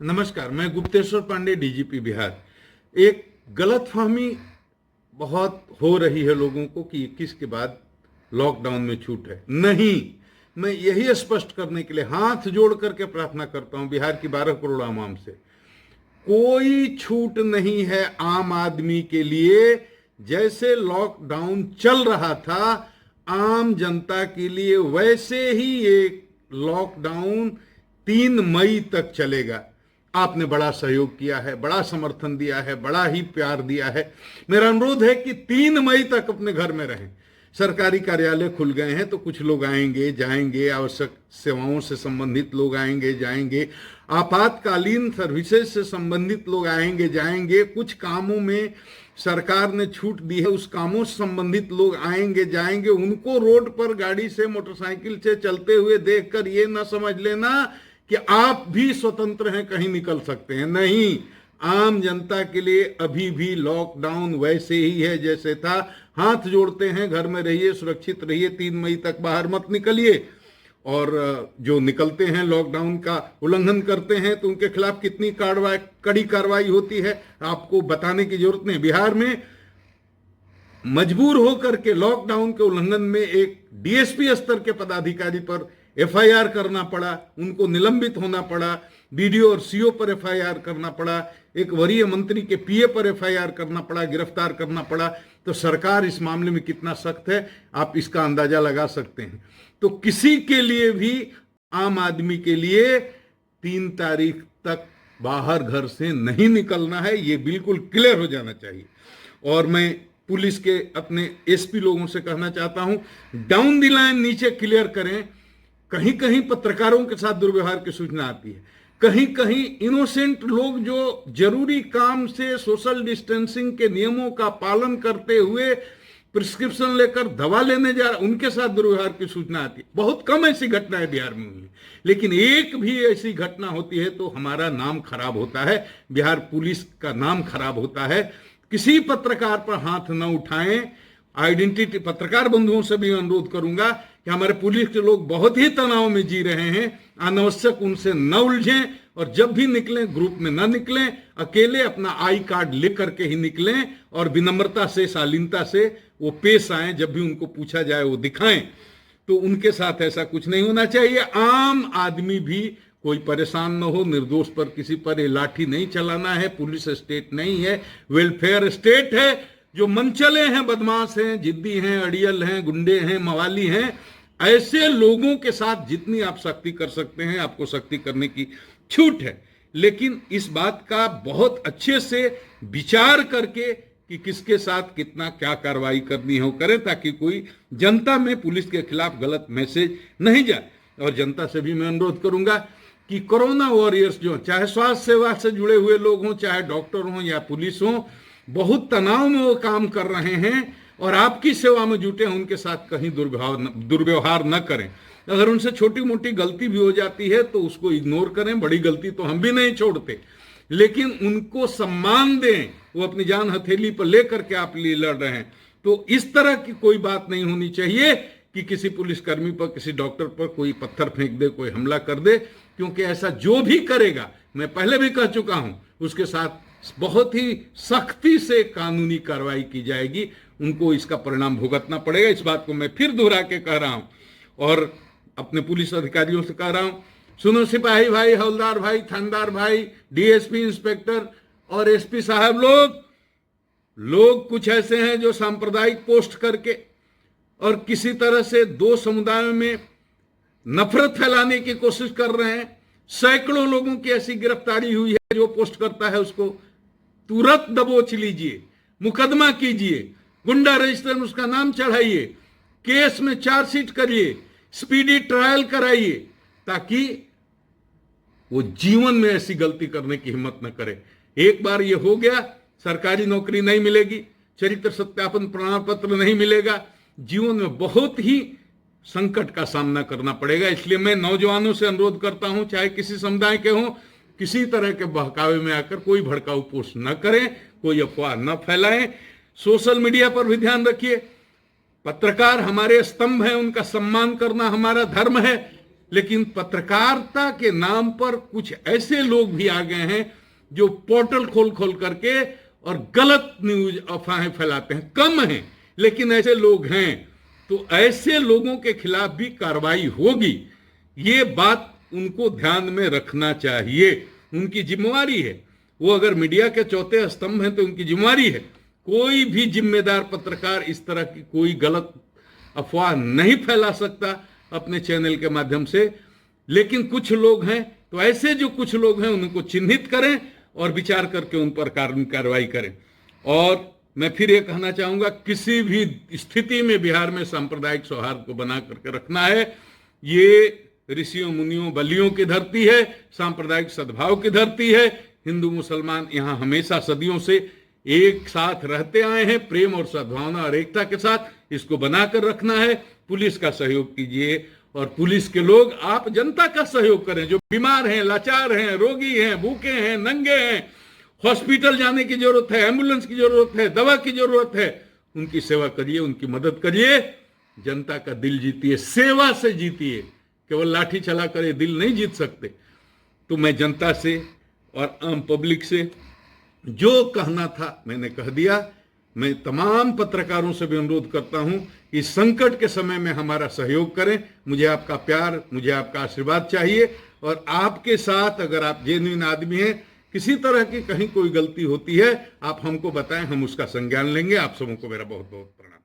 नमस्कार, मैं गुप्तेश्वर पांडे, डीजीपी बिहार। एक गलतफहमी बहुत हो रही है लोगों को कि 21 के बाद लॉकडाउन में छूट है। नहीं, मैं यही स्पष्ट करने के लिए हाथ जोड़ करके प्रार्थना करता हूं बिहार की 12 करोड़ आवाम से, कोई छूट नहीं है आम आदमी के लिए। जैसे लॉकडाउन चल रहा था आम जनता के लिए, वैसे ही ये लॉकडाउन 3 मई तक चलेगा। आपने बड़ा सहयोग किया है, बड़ा समर्थन दिया है, बड़ा ही प्यार दिया है। मेरा अनुरोध है कि 3 मई तक अपने घर में रहें। सरकारी कार्यालय खुल गए हैं तो कुछ लोग आएंगे जाएंगे, आवश्यक सेवाओं से संबंधित लोग आएंगे जाएंगे, आपातकालीन सर्विसेज से संबंधित लोग आएंगे जाएंगे, कुछ कामों में सरकार ने छूट दी है, उस कामों से संबंधित लोग आएंगे जाएंगे। उनको रोड पर गाड़ी से, मोटरसाइकिल से चलते हुए देखकर ये ना समझ लेना कि आप भी स्वतंत्र हैं, कहीं निकल सकते हैं। नहीं, आम जनता के लिए अभी भी लॉकडाउन वैसे ही है जैसे था। हाथ जोड़ते हैं, घर में रहिए, सुरक्षित रहिए, 3 मई तक बाहर मत निकलिए। और जो निकलते हैं, लॉकडाउन का उल्लंघन करते हैं, तो उनके खिलाफ कितनी कड़ी कार्रवाई होती है आपको बताने की जरूरत नहीं। बिहार में मजबूर होकर के लॉकडाउन के उल्लंघन में एक डीएसपी स्तर के पदाधिकारी पर एफआईआर करना पड़ा, उनको निलंबित होना पड़ा, बीडीओ और सीओ पर एफआईआर करना पड़ा, एक वरीय मंत्री के पीए पर एफआईआर करना पड़ा, गिरफ्तार करना पड़ा। तो सरकार इस मामले में कितना सख्त है आप इसका अंदाजा लगा सकते हैं। तो किसी के लिए भी, आम आदमी के लिए 3 तारीख तक बाहर घर से नहीं निकलना है, ये बिल्कुल क्लियर हो जाना चाहिए। और मैं पुलिस के अपने एसपी लोगों से कहना चाहता हूं, डाउन द लाइन नीचे क्लियर करें। कहीं कहीं पत्रकारों के साथ दुर्व्यवहार की सूचना आती है, कहीं कहीं इनोसेंट लोग जो जरूरी काम से सोशल डिस्टेंसिंग के नियमों का पालन करते हुए प्रिस्क्रिप्शन लेकर दवा लेने जा रहे, उनके साथ दुर्व्यवहार की सूचना आती है। बहुत कम ऐसी घटनाएं बिहार में हुई, लेकिन एक भी ऐसी घटना होती है तो हमारा नाम खराब होता है, बिहार पुलिस का नाम खराब होता है। किसी पत्रकार पर हाथ न उठाएं। आइडेंटिटी पत्रकार बंधुओं से भी अनुरोध करूंगा कि हमारे पुलिस के लोग बहुत ही तनाव में जी रहे हैं, अनावश्यक उनसे न उलझें और जब भी निकलें ग्रुप में न निकलें, अकेले अपना आई कार्ड लेकर के ही निकलें और विनम्रता से, शालीनता से वो पेश आए। जब भी उनको पूछा जाए वो दिखाएं। तो उनके साथ ऐसा कुछ नहीं होना चाहिए। आम आदमी भी कोई परेशान न हो, निर्दोष पर किसी पर ये लाठी नहीं चलाना है। पुलिस स्टेट नहीं है, वेलफेयर स्टेट है। जो मनचले हैं, बदमाश हैं, जिद्दी हैं, अड़ियल हैं, गुंडे हैं, मवाली हैं, ऐसे लोगों के साथ जितनी आप सख्ती कर सकते हैं आपको सख्ती करने की छूट है। लेकिन इस बात का बहुत अच्छे से विचार करके कि किसके साथ कितना क्या कार्रवाई करनी हो करें, ताकि कोई जनता में पुलिस के खिलाफ गलत मैसेज नहीं जाए। और जनता से भी मैं अनुरोध करूंगा कि कोरोना वॉरियर्स जो, चाहे स्वास्थ्य सेवा से जुड़े हुए लोग हों, चाहे डॉक्टर हों या पुलिस हों, बहुत तनाव में वो काम कर रहे हैं और आपकी सेवा में जुटे हैं, उनके साथ कहीं दुर्व्यवहार न करें। अगर उनसे छोटी मोटी गलती भी हो जाती है तो उसको इग्नोर करें, बड़ी गलती तो हम भी नहीं छोड़ते, लेकिन उनको सम्मान दें। वो अपनी जान हथेली पर लेकर के आप लिए लड़ रहे हैं, तो इस तरह की कोई बात नहीं होनी चाहिए कि किसी पुलिसकर्मी पर, किसी डॉक्टर पर कोई पत्थर फेंक दे, कोई हमला कर दे, क्योंकि ऐसा जो भी करेगा, मैं पहले भी कह चुका हूं, उसके साथ बहुत ही सख्ती से कानूनी कार्रवाई की जाएगी। उनको इसका परिणाम भुगतना पड़ेगा। इस बात को मैं फिर दोहरा के कह रहा हूं और अपने पुलिस अधिकारियों से कह रहा हूं, सुनो सिपाही भाई, हवलदार भाई, थानेदार भाई, डीएसपी, इंस्पेक्टर और एसपी साहब, लोग कुछ ऐसे हैं जो सांप्रदायिक पोस्ट करके और किसी तरह से 2 समुदायों में नफरत फैलाने की कोशिश कर रहे हैं। सैकड़ों लोगों की ऐसी गिरफ्तारी हुई है। जो पोस्ट करता है उसको तुरंत दबोच लीजिए, मुकदमा कीजिए, गुंडा रजिस्टर में उसका नाम चढ़ाइए, केस में चार्जशीट करिए, स्पीडी ट्रायल कराइए, ताकि वो जीवन में ऐसी गलती करने की हिम्मत न करे। एक बार ये हो गया, सरकारी नौकरी नहीं मिलेगी, चरित्र सत्यापन प्रमाण पत्र नहीं मिलेगा, जीवन में बहुत ही संकट का सामना करना पड़ेगा। इसलिए मैं नौजवानों से अनुरोध करता हूं, चाहे किसी समुदाय के हों, किसी तरह के बहकावे में आकर कोई भड़काऊ पोस्ट न करें, कोई अफवाह न फैलाएं। सोशल मीडिया पर भी ध्यान रखिए। पत्रकार हमारे स्तंभ हैं, उनका सम्मान करना हमारा धर्म है। लेकिन पत्रकारिता के नाम पर कुछ ऐसे लोग भी आ गए हैं जो पोर्टल खोल खोल करके और गलत न्यूज अफवाहें फैलाते हैं। कम हैं, लेकिन ऐसे लोग हैं। तो ऐसे लोगों के खिलाफ भी कार्रवाई होगी, ये बात उनको ध्यान में रखना चाहिए। उनकी जिम्मेवारी है, वो अगर मीडिया के चौथे स्तंभ हैं तो उनकी जिम्मेवारी है। कोई भी जिम्मेदार पत्रकार इस तरह की कोई गलत अफवाह नहीं फैला सकता अपने चैनल के माध्यम से। लेकिन कुछ लोग हैं, तो ऐसे जो कुछ लोग हैं उनको चिन्हित करें और विचार करके उन पर कानूनी कार्रवाई करें। और मैं फिर ये कहना चाहूंगा, किसी भी स्थिति में बिहार में सांप्रदायिक सौहार्द को बना करके रखना है। ये ऋषियों मुनियों बलियों की धरती है, सांप्रदायिक सद्भाव की धरती है। हिंदू मुसलमान यहाँ हमेशा सदियों से एक साथ रहते आए हैं, प्रेम और सद्भावना और एकता के साथ। इसको बनाकर रखना है। पुलिस का सहयोग कीजिए और पुलिस के लोग, आप जनता का सहयोग करें। जो बीमार हैं, लाचार हैं, रोगी हैं, भूखे हैं, नंगे हैं, हॉस्पिटल जाने की जरूरत है, एम्बुलेंस की जरूरत है, दवा की जरूरत है, उनकी सेवा करिए, उनकी मदद करिए। जनता का दिल जीतिए, सेवा से जीतिए। केवल लाठी चला कर ये दिल नहीं जीत सकते। तो मैं जनता से और आम पब्लिक से जो कहना था मैंने कह दिया। मैं तमाम पत्रकारों से भी अनुरोध करता हूं कि संकट के समय में हमारा सहयोग करें। मुझे आपका प्यार, मुझे आपका आशीर्वाद चाहिए। और आपके साथ, अगर आप जेन्युइन आदमी हैं, किसी तरह की कहीं कोई गलती होती है, आप हमको बताएं, हम उसका संज्ञान लेंगे। आप सबों को मेरा बहुत बहुत प्रणाम।